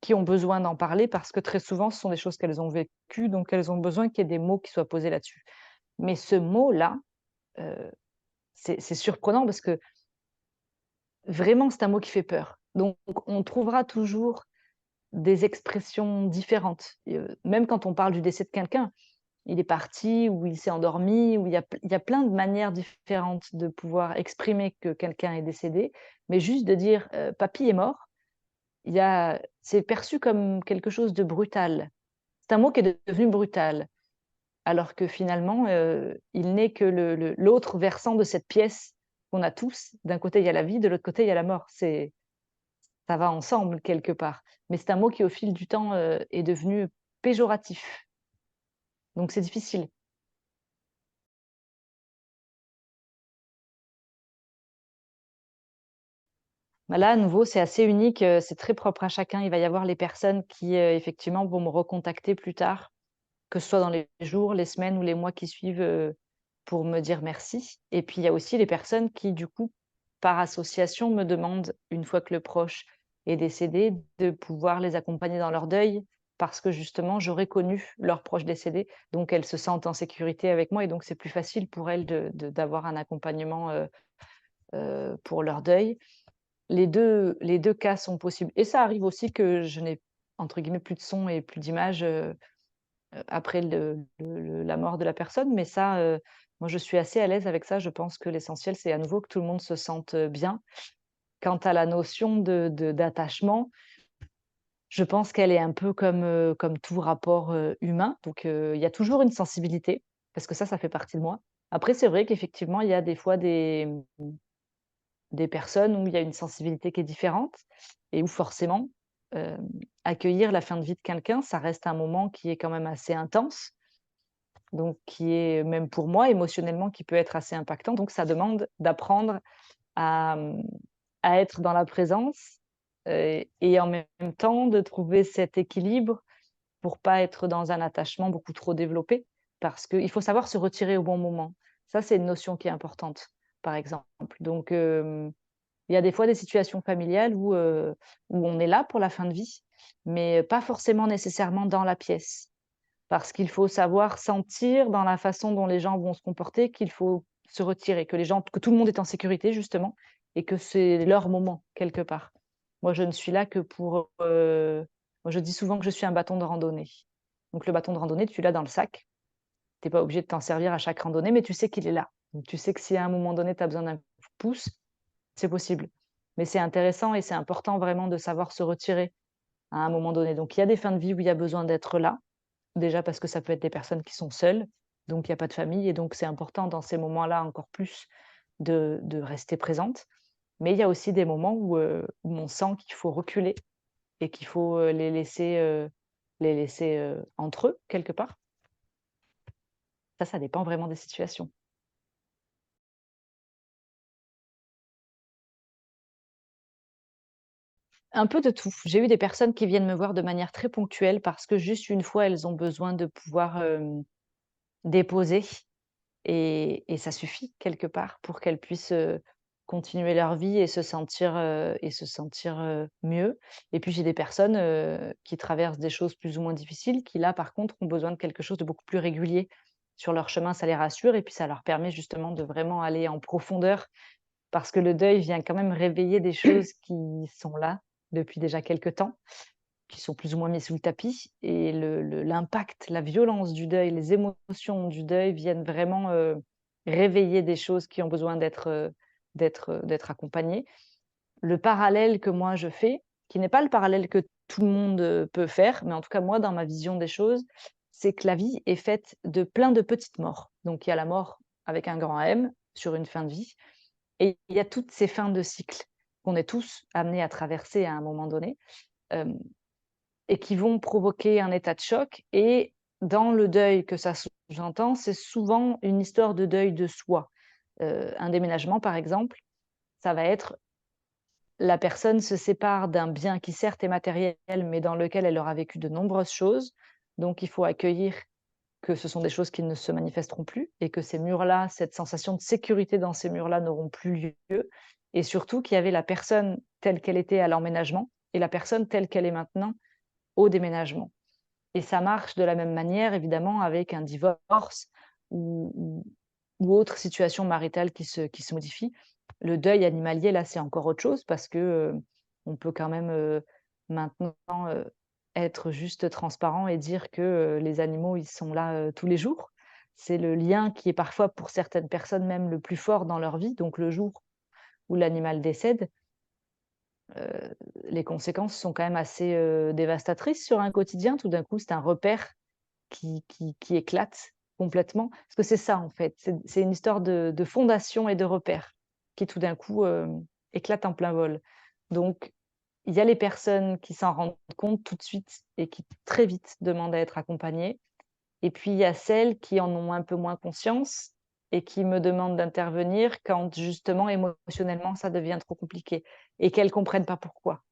qui ont besoin d'en parler parce que très souvent, ce sont des choses qu'elles ont vécues, donc elles ont besoin qu'il y ait des mots qui soient posés là-dessus. Mais ce mot-là, heu, c'est surprenant parce que vraiment, c'est un mot qui fait peur. Donc on trouvera toujours des expressions différentes et même quand on parle du décès de quelqu'un, il est parti ou il s'est endormi ou il y a plein de manières différentes de pouvoir exprimer que quelqu'un est décédé, mais juste de dire, «Papy est mort», il y a c'est perçu comme quelque chose de brutal. C'est un mot qui est devenu brutal, alors que finalement, il n'est que l'autre versant de cette pièce qu'on a tous. D'un côté, il y a la vie, de l'autre côté, il y a la mort. Ça va ensemble quelque part. Mais c'est un mot qui, au fil du temps, est devenu péjoratif. Donc c'est difficile. Bah, là, à nouveau, c'est assez unique, c'est très propre à chacun. Il va y avoir les personnes qui, effectivement, vont me recontacter plus tard, que ce soit dans les jours, les semaines ou les mois qui suivent, pour me dire merci. Et puis, il y a aussi les personnes qui, du coup, par association, me demandent, une fois que le proche est décédé, de pouvoir les accompagner dans leur deuil parce que, justement, j'aurais connu leur proche décédé. Donc elles se sentent en sécurité avec moi et donc c'est plus facile pour elles d'avoir un accompagnement, pour leur deuil. Les deux cas sont possibles et ça arrive aussi que je n'ai, entre guillemets, «plus de son et plus d'image», après la mort de la personne, mais ça, moi, je suis assez à l'aise avec ça. Je pense que l'essentiel, c'est à nouveau que tout le monde se sente, bien. Quant à la notion d'attachement, je pense qu'elle est un peu comme tout rapport, humain, donc il y a toujours une sensibilité parce que ça fait partie de moi. Après, c'est vrai qu'effectivement, il y a des fois des personnes où il y a une sensibilité qui est différente et où forcément, accueillir la fin de vie de quelqu'un, ça reste un moment qui est quand même assez intense, donc qui est même pour moi émotionnellement qui peut être assez impactant, donc ça demande d'apprendre à, à être dans la présence, et en même temps de trouver cet équilibre pour pas être dans un attachement beaucoup trop développé. Parce qu'il faut savoir se retirer au bon moment. Ça, c'est une notion qui est importante, par exemple. Donc, il y a des fois des situations familiales où on est là pour la fin de vie, mais pas forcément nécessairement dans la pièce. Parce qu'il faut savoir sentir dans la façon dont les gens vont se comporter qu'il faut se retirer, que tout le monde est en sécurité justement et que c'est leur moment quelque part. Moi, je ne suis là que pour, moi je dis souvent que je suis un bâton de randonnée. Donc le bâton de randonnée, tu l'as dans le sac. Tu es pas obligé de t'en servir à chaque randonnée, mais tu sais qu'il est là. Donc tu sais que si à un moment donné, tu as besoin d'un coup de pouce, c'est possible. Mais c'est intéressant et c'est important vraiment de savoir se retirer à un moment donné. Donc il y a des fins de vie où il y a besoin d'être là. Déjà parce que ça peut être des personnes qui sont seules, donc il y a pas de famille et donc c'est important dans ces moments-là encore plus de rester présente. Mais il y a aussi des moments où on sent qu'il faut reculer et qu'il faut, les laisser, entre eux quelque part. Ça dépend vraiment des situations. Un peu de tout. J'ai eu des personnes qui viennent me voir de manière très ponctuelle parce que juste une fois, elles ont besoin de pouvoir, déposer. Et ça suffit quelque part pour qu'elles puissent, continuer leur vie et se sentir, mieux. Et puis j'ai des personnes, qui traversent des choses plus ou moins difficiles, qui là, par contre, ont besoin de quelque chose de beaucoup plus régulier. Sur leur chemin, ça les rassure et puis ça leur permet justement de vraiment aller en profondeur parce que le deuil vient quand même réveiller des choses qui sont là depuis déjà quelque temps, qui sont plus ou moins mis sous le tapis et l'impact, la violence du deuil, les émotions du deuil viennent vraiment, réveiller des choses qui ont besoin d'être accompagnées. Le parallèle que moi je fais, qui n'est pas le parallèle que tout le monde, peut faire, mais en tout cas moi dans ma vision des choses, c'est que la vie est faite de plein de petites morts. Donc il y a la mort avec un grand M sur une fin de vie et il y a toutes ces fins de cycle qu'on est tous amenés à traverser à un moment donné. Hem Et qui vont provoquer un état de choc et dans le deuil que ça sous-entend, c'est souvent une histoire de deuil de soi. Un déménagement, par exemple, ça va être la personne se sépare d'un bien qui certes est matériel, mais dans lequel elle aura vécu de nombreuses choses. Donc il faut accueillir que ce sont des choses qui ne se manifesteront plus et que ces murs-là, cette sensation de sécurité dans ces murs-là n'auront plus lieu et surtout qu'il y avait la personne telle qu'elle était à l'emménagement et la personne telle qu'elle est maintenant au déménagement. Et ça marche de la même manière, évidemment, avec un divorce ou ou autre situation maritale qui se modifie. Le deuil animalier, là, c'est encore autre chose parce que, on peut quand même, maintenant, être juste transparent et dire que, les animaux, ils sont là, tous les jours. C'est le lien qui est parfois, pour certaines personnes, même le plus fort dans leur vie. Donc le jour où l'animal décède, les conséquences sont quand même assez, dévastatrices sur un quotidien. Tout d'un coup, c'est un repère qui éclate complètement. Parce que c'est ça, en fait, c'est une histoire de fondation et de repères qui tout d'un coup, éclate en plein vol. Donc il y a les personnes qui s'en rendent compte tout de suite et qui très vite demandent à être accompagnées. Et puis il y a celles qui en ont un peu moins conscience et qui me demandent d'intervenir quand justement émotionnellement ça devient trop compliqué et qu'elles comprennent pas pourquoi.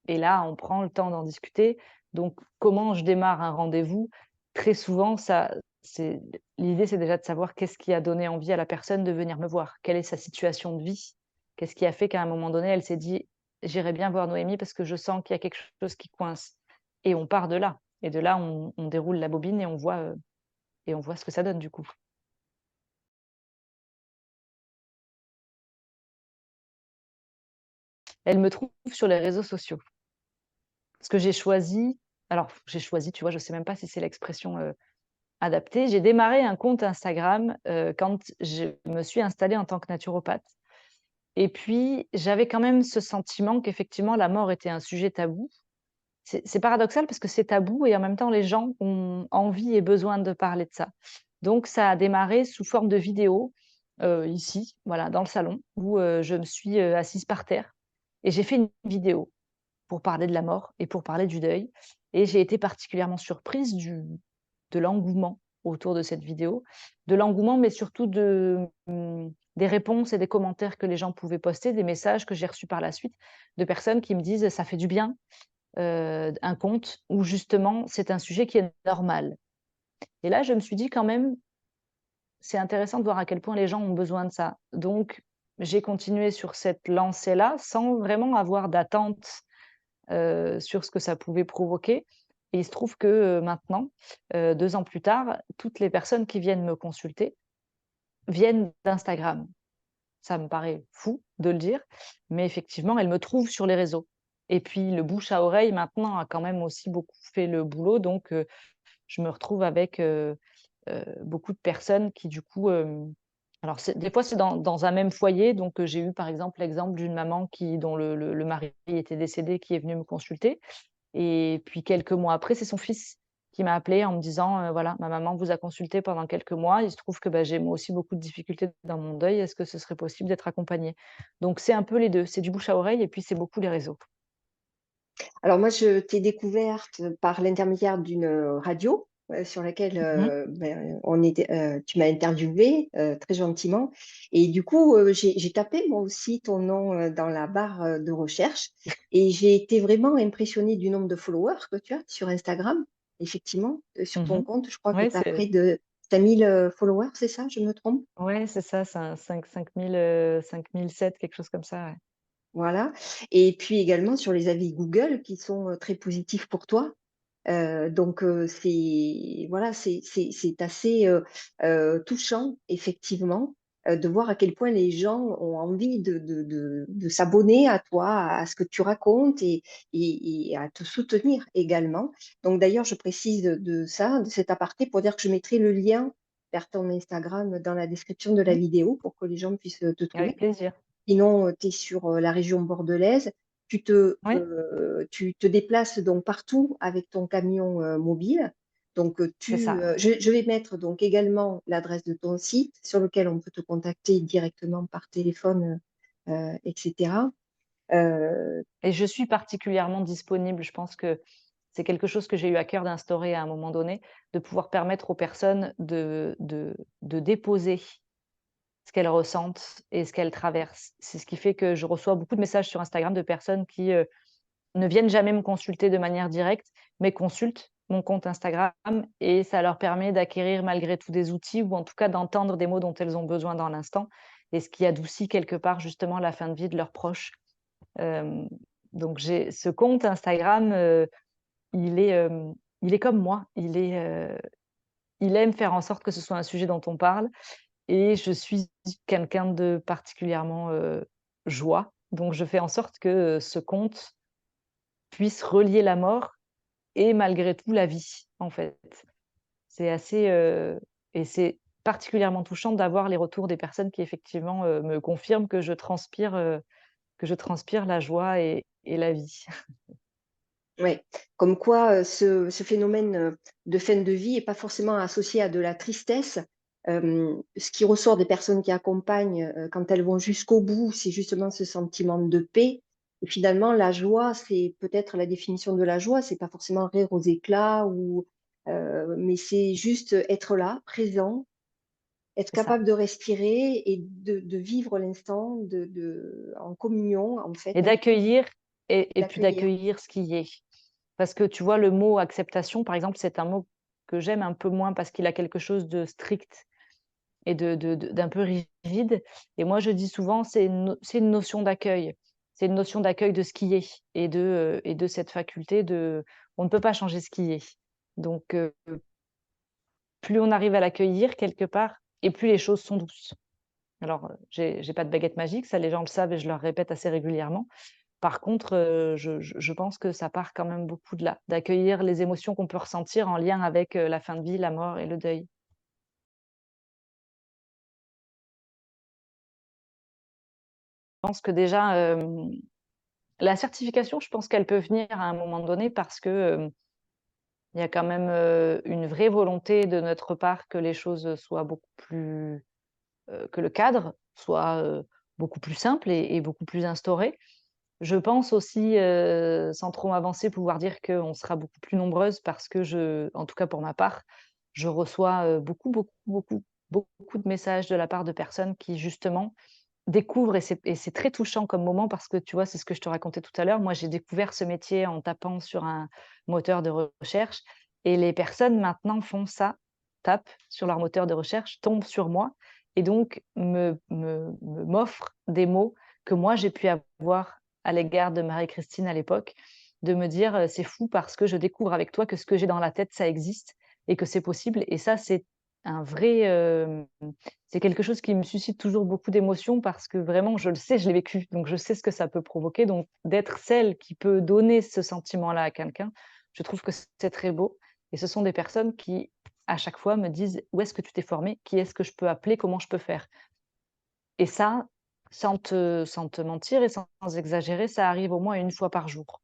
Et là, on prend le temps d'en discuter. Donc, comment je démarre un rendez-vous? Très souvent, ça, c'est l'idée, c'est déjà de savoir qu'est-ce qui a donné envie à la personne de venir me voir? Quelle est sa situation de vie? Qu'est-ce qui a fait qu'à un moment donné, elle s'est dit: «J'irai bien voir Noémie parce que je sens qu'il y a quelque chose qui coince» et on part de là et de là, on déroule la bobine et on voit ce que ça donne du coup. Elle me trouve sur les réseaux sociaux. Parce que j'ai choisi, tu vois? Je sais même pas si c'est l'expression, adapté. J'ai démarré un compte Instagram, quand je me suis installée en tant que naturopathe et puis j'avais quand même ce sentiment qu'effectivement la mort était un sujet tabou. C'est paradoxal parce que c'est tabou et en même temps les gens ont envie et besoin de parler de ça. Donc ça a démarré sous forme de vidéo, ici, voilà, dans le salon où, je me suis, assise par terre et j'ai fait une vidéo pour parler de la mort et pour parler du deuil et j'ai été particulièrement surprise de l'engouement autour de cette vidéo. De l'engouement, mais surtout des réponses et des commentaires que les gens pouvaient poster, des messages que j'ai reçus par la suite de personnes qui me disent: «Ça fait du bien», un compte où justement c'est un sujet qui est normal. Et là, je me suis dit quand même, c'est intéressant de voir à quel point les gens ont besoin de ça. Donc j'ai continué sur cette lancée-là sans vraiment avoir d'attente sur ce que ça pouvait provoquer et il se trouve que, maintenant, 2 ans plus tard, toutes les personnes qui viennent me consulter viennent d'Instagram. Ça me paraît fou de le dire, mais effectivement, elles me trouvent sur les réseaux et puis le bouche à oreille maintenant a quand même aussi beaucoup fait le boulot donc je me retrouve avec, beaucoup de personnes qui du coup, alors c'est des fois c'est dans un même foyer donc j'ai eu par exemple l'exemple d'une maman dont le mari était décédé qui est venu me consulter et puis quelques mois après, c'est son fils qui m'a appelé en me disant, «Voilà, ma maman vous a consulté pendant quelques mois. Il se trouve que, bah, j'ai moi aussi beaucoup de difficultés dans mon deuil. Est-ce que ce serait possible d'être accompagnée?» Donc c'est un peu les 2, c'est du bouche à oreille et puis c'est beaucoup les réseaux. Alors moi, je t'ai découverte par l'intermédiaire d'une, radio, sur laquelle, Mmh. tu m'as interviewée, très gentiment et du coup, j'ai tapé moi aussi ton nom, dans la barre, de recherche et j'ai été vraiment impressionnée du nombre de followers que tu as sur Instagram. Effectivement, sur ton Mmh. compte, je crois que Ouais, tu as c'est près de 5 000, followers, c'est ça? Je me trompe? ouais, c'est ça, c'est un 5 000, 5 007, quelque chose comme ça, ouais. Voilà et puis également sur les avis Google qui sont, très positifs pour toi. Donc c'est voilà, c'est assez, touchant effectivement, de voir à quel point les gens ont envie de s'abonner à toi, à ce que tu racontes et à te soutenir également. Donc d'ailleurs, je précise de ça, de cet aparté pour dire que je mettrai le lien vers ton Instagram dans la description de la Mmh. vidéo pour que les gens puissent, te Avec trouver. plaisir. Sinon, tu es sur, la région bordelaise. Oui, Tu te déplaces donc partout avec ton camion, mobile. Donc, c'est ça, ouais. je vais mettre donc également l'adresse de ton site sur lequel on peut te contacter directement par téléphone, et cetera. Heu, Et je suis particulièrement disponible. Je pense que c'est quelque chose que j'ai eu à cœur d'instaurer à un moment donné, de pouvoir permettre aux personnes de déposer ce qu'elles ressentent et ce qu'elles traversent. C'est ce qui fait que je reçois beaucoup de messages sur Instagram de personnes qui, ne viennent jamais me consulter de manière directe, mais consultent mon compte Instagram et ça leur permet d'acquérir malgré tout des outils ou en tout cas d'entendre des mots dont elles ont besoin dans l'instant et ce qui adoucit quelque part justement la fin de vie de leurs proches. Hem, donc j'ai ce compte Instagram, il est, il est comme moi, il aime faire en sorte que ce soit un sujet dont on parle et je suis quelqu'un de particulièrement, joie, donc je fais en sorte que, ce compte puisse relier la mort et malgré tout la vie, en fait. C'est assez, et c'est particulièrement touchant d'avoir les retours des personnes qui effectivement, me confirment que je transpire la joie et la vie. Ouais, comme quoi, ce phénomène, de fin de vie est pas forcément associé à de la tristesse. Ce qui ressort des personnes qui accompagnent, quand elles vont jusqu'au bout, c'est justement ce sentiment de paix et finalement la joie, c'est peut-être la définition de la joie, c'est pas forcément rire aux éclats ou mais c'est juste être là, présent, être C'est ça capable de respirer et de vivre l'instant, en communion, en fait, et d'accueillir et puis d'accueillir. d'accueillir ce qui est. Parce que tu vois, le mot acceptation, par exemple, c'est un mot que j'aime un peu moins parce qu'il a quelque chose de strict et d'un peu rigide et moi je dis souvent c'est une notion d'accueil. C'est une notion d'accueil de ce qui est et de cette faculté de on ne peut pas changer ce qui est. Donc plus on arrive à l'accueillir quelque part et plus les choses sont douces. Alors, j'ai pas de baguette magique, ça les gens le savent et je leur répète assez régulièrement. Par contre, je pense que ça part quand même beaucoup de là, d'accueillir les émotions qu'on peut ressentir en lien avec, la fin de vie, la mort et le deuil. Je pense que déjà, la certification, je pense qu'elle peut venir à un moment donné parce que, il y a quand même, une vraie volonté de notre part que les choses, soient beaucoup plus, que le cadre soit, beaucoup plus simple et beaucoup plus instauré. Je pense aussi, sans trop m'avancer, pouvoir dire qu'on sera beaucoup plus nombreuses parce que en tout cas pour ma part, je reçois, beaucoup de messages de la part de personnes qui justement découvrent et c'est très touchant comme moment parce que tu vois, c'est ce que je te racontais tout à l'heure. Moi, j'ai découvert ce métier en tapant sur un moteur de recherche et les personnes maintenant font ça, tapent sur leur moteur de recherche, tombent sur moi et donc m'offrent des mots que moi j'ai pu avoir à l'égard de Marie-Christine à l'époque, de me dire, «C'est fou parce que je découvre avec toi que ce que j'ai dans la tête, ça existe et que c'est possible» et ça, c'est un vrai, c'est quelque chose qui me suscite toujours beaucoup d'émotions parce que vraiment je le sais, je l'ai vécu, donc je sais ce que ça peut provoquer, donc d'être celle qui peut donner ce sentiment-là à quelqu'un, je trouve que c'est très beau et ce sont des personnes qui, à chaque fois, me disent: «Où est-ce que tu t'es formée? Qui est-ce que je peux appeler? Comment je peux faire?» et ça, sans te mentir et sans exagérer, ça arrive au moins une fois par jour.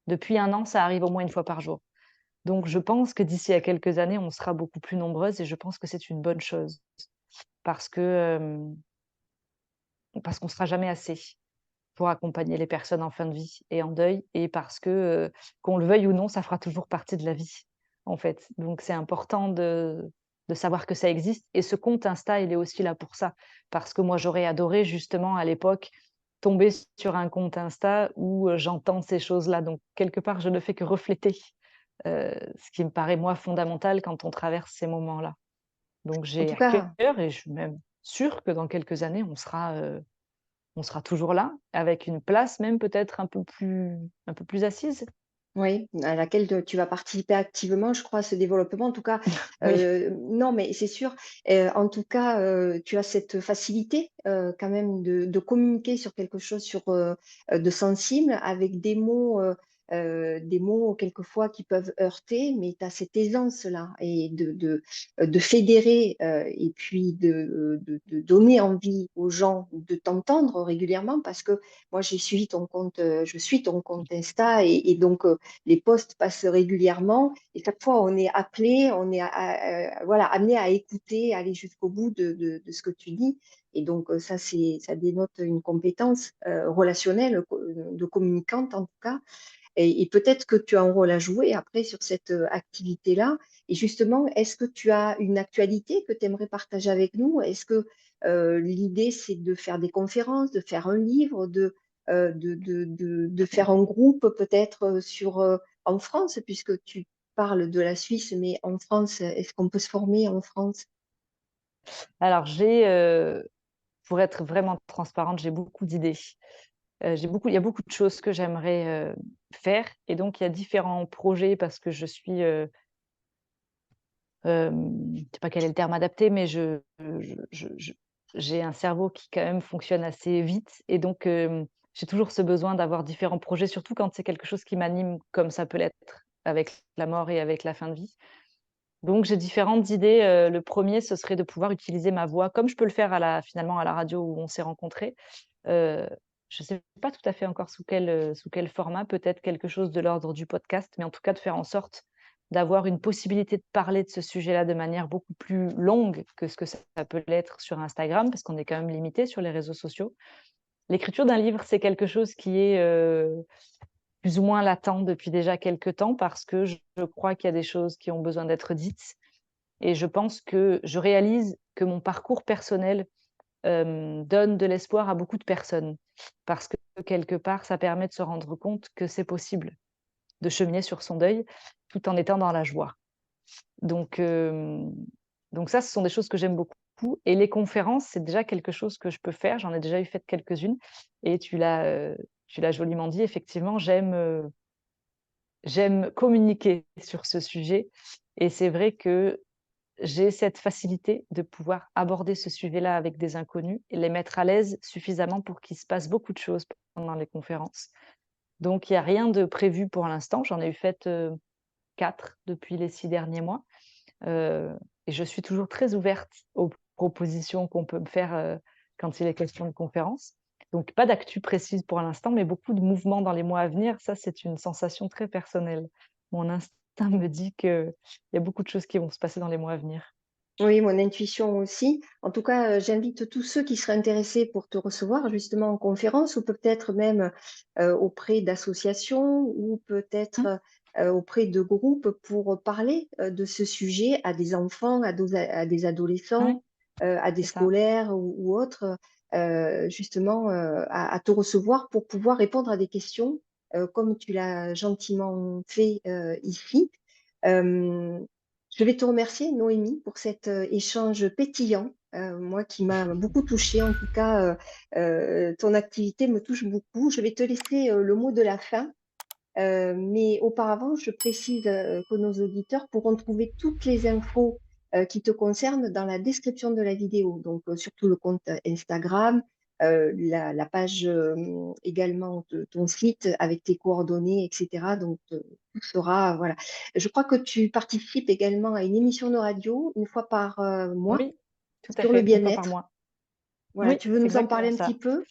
Depuis un an, ça arrive au moins une fois par jour. Donc je pense que d'ici à quelques années, on sera beaucoup plus nombreuses et je pense que c'est une bonne chose parce que, parce qu'on ne sera jamais assez pour accompagner les personnes en fin de vie et en deuil et parce que, qu'on le veuille ou non, ça fera toujours partie de la vie, en fait. Donc c'est important de savoir que ça existe et ce compte Insta, il est aussi là pour ça. Parce que moi, j'aurais adoré justement à l'époque tomber sur un compte Insta où, j'entends ces choses-là. Donc quelque part, je ne fais que refléter, ce qui me paraît moi fondamental quand on traverse ces moments-là. Donc En j'ai tout à cœur cas, et je suis même sûre que dans quelques années, on sera toujours là, avec une place même peut-être un peu plus assise? oui, à laquelle tu vas participer activement, je crois, à ce développement. En tout cas, Oui. non, mais c'est sûr. En tout cas, tu as cette facilité, quand même de communiquer sur quelque chose de sensible avec des mots quelquefois qui peuvent heurter, mais tu as cette aisance-là et de fédérer, et puis de donner envie aux gens de t'entendre régulièrement parce que moi j'ai suivi ton compte, je suis ton compte Insta et donc les posts passent régulièrement et chaque fois on est appelé, on est voilà, amené à écouter, à aller jusqu'au bout de ce que tu dis et donc ça dénote une compétence, relationnelle, de communicante en tout cas et peut-être que tu as un rôle à jouer après sur cette, activité-là. Et justement, est-ce que tu as une actualité que tu aimerais partager avec nous? Est-ce que, l'idée, c'est de faire des conférences, de faire un livre, de faire un groupe peut-être, en France? Puisque tu parles de la Suisse, mais en France, est-ce qu'on peut se former en France? Alors pour être vraiment transparente, j'ai beaucoup d'idées. Il y a beaucoup de choses que j'aimerais, faire et donc il y a différents projets parce que je suis, je sais pas quel est le terme adapté, mais je j'ai un cerveau qui quand même fonctionne assez vite et donc j'ai toujours ce besoin d'avoir différents projets, surtout quand c'est quelque chose qui m'anime comme ça peut l'être avec la mort et avec la fin de vie. Donc j'ai différentes idées, le premier ce serait de pouvoir utiliser ma voix comme je peux le faire finalement à la radio où on s'est rencontrés. Heu, je ne sais pas tout à fait encore sous quel format, peut-être quelque chose de l'ordre du podcast, mais en tout cas de faire en sorte d'avoir une possibilité de parler de ce sujet-là de manière beaucoup plus longue que ce que ça peut l'être sur Instagram, parce qu'on est quand même limité sur les réseaux sociaux. L'écriture d'un livre, c'est quelque chose qui est, plus ou moins latent depuis déjà quelque temps parce que je crois qu'il y a des choses qui ont besoin d'être dites et je pense que je réalise que mon parcours personnel donne de l'espoir à beaucoup de personnes. Parce que quelque part, ça permet de se rendre compte que c'est possible de cheminer sur son deuil tout en étant dans la joie. Donc, donc ça, ce sont des choses que j'aime beaucoup et les conférences, c'est déjà quelque chose que je peux faire. J'en ai déjà eu faites quelques-unes et tu l'as joliment dit, effectivement, j'aime communiquer sur ce sujet et c'est vrai que j'ai cette facilité de pouvoir aborder ce sujet-là avec des inconnus et les mettre à l'aise suffisamment pour qu'il se passe beaucoup de choses pendant les conférences. Donc il y a rien de prévu pour l'instant. J'en ai eu faites, 4 depuis les 6 derniers mois, heu et je suis toujours très ouverte aux propositions qu'on peut me faire, quand il est question de conférences. Donc pas d'actu précise pour l'instant, mais beaucoup de mouvements dans les mois à venir. Ça, c'est une sensation très personnelle. Mon instinct me dit qu'il y a beaucoup de choses qui vont se passer dans les mois à venir. Oui, mon intuition aussi. En tout cas, j'invite tous ceux qui seraient intéressés pour te recevoir justement en conférence ou peut-être même, auprès d'associations ou Mmh, peut-être, auprès de groupes pour parler, de ce sujet à des enfants, à des ouais, adolescents, à des c'est ça. scolaires ou autres, justement, à te recevoir pour pouvoir répondre à des questions, comme tu l'as gentiment fait, ici. Hem Je vais te remercier Noémie pour cet, échange pétillant, moi qui m'a beaucoup touchée en tout cas, ton activité me touche beaucoup. Je vais te laisser, le mot de la fin, mais auparavant je précise, que nos auditeurs pourront trouver toutes les infos, qui te concernent dans la description de la vidéo. Donc, surtout le compte Instagram, la page, également de ton site avec tes coordonnées et cetera. Donc, tout sera voilà. Je crois que tu participes également à une émission de radio une fois par, mois Oui, tout à sur le fait, une fois par bien-être. mois. Voilà, Oui, tu veux c'est nous en parler exactement un ça. petit peu?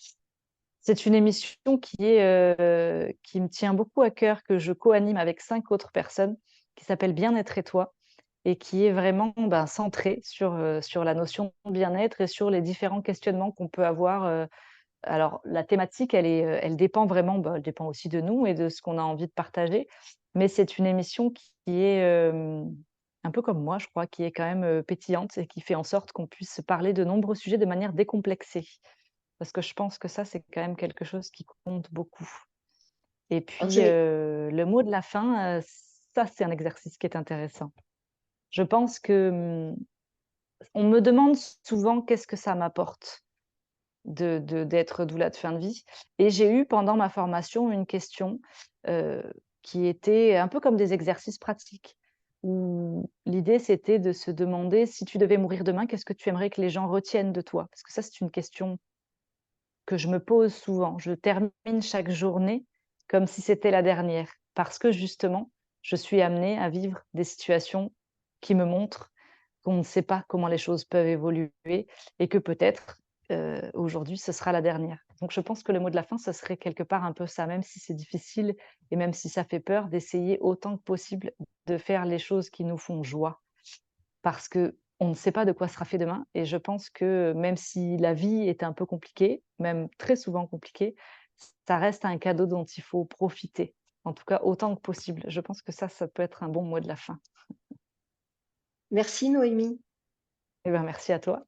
C'est une émission qui me tient beaucoup à cœur, que je co-anime avec 5 autres personnes, qui s'appelle Bien-être et toi et qui est vraiment, ben, centrée sur la notion de bien-être et sur les différents questionnements qu'on peut avoir, alors la thématique, elle dépend vraiment, bah, elle dépend aussi de nous et de ce qu'on a envie de partager, mais c'est une émission qui est, un peu comme moi, je crois, qui est quand même, pétillante et qui fait en sorte qu'on puisse parler de nombreux sujets de manière décomplexée. Parce que je pense que ça, c'est quand même quelque chose qui compte beaucoup. Et Alors puis, je vais le mot de la fin, ça, c'est un exercice qui est intéressant. Je pense que, on me demande souvent qu'est-ce que ça m'apporte d'être doula de fin de vie et j'ai eu pendant ma formation une question, heu, qui était un peu comme des exercices pratiques, où l'idée c'était de se demander: «Si tu devais mourir demain, qu'est-ce que tu aimerais que les gens retiennent de toi?» parce que ça, c'est une question que je me pose souvent. Je termine chaque journée comme si c'était la dernière parce que justement, je suis amenée à vivre des situations qui me montrent qu'on ne sait pas comment les choses peuvent évoluer et que peut-être, aujourd'hui, ce sera la dernière. Donc je pense que le mot de la fin, ce serait quelque part un peu ça, même si c'est difficile et même si ça fait peur, d'essayer autant que possible de faire les choses qui nous font joie. Parce qu'on ne sait pas de quoi sera fait demain et je pense que même si la vie est un peu compliquée, même très souvent compliquée, ça reste un cadeau dont il faut profiter. En tout cas, autant que possible. Je pense que ça peut être un bon mot de la fin. Merci Noémie. Eh ben, merci à toi.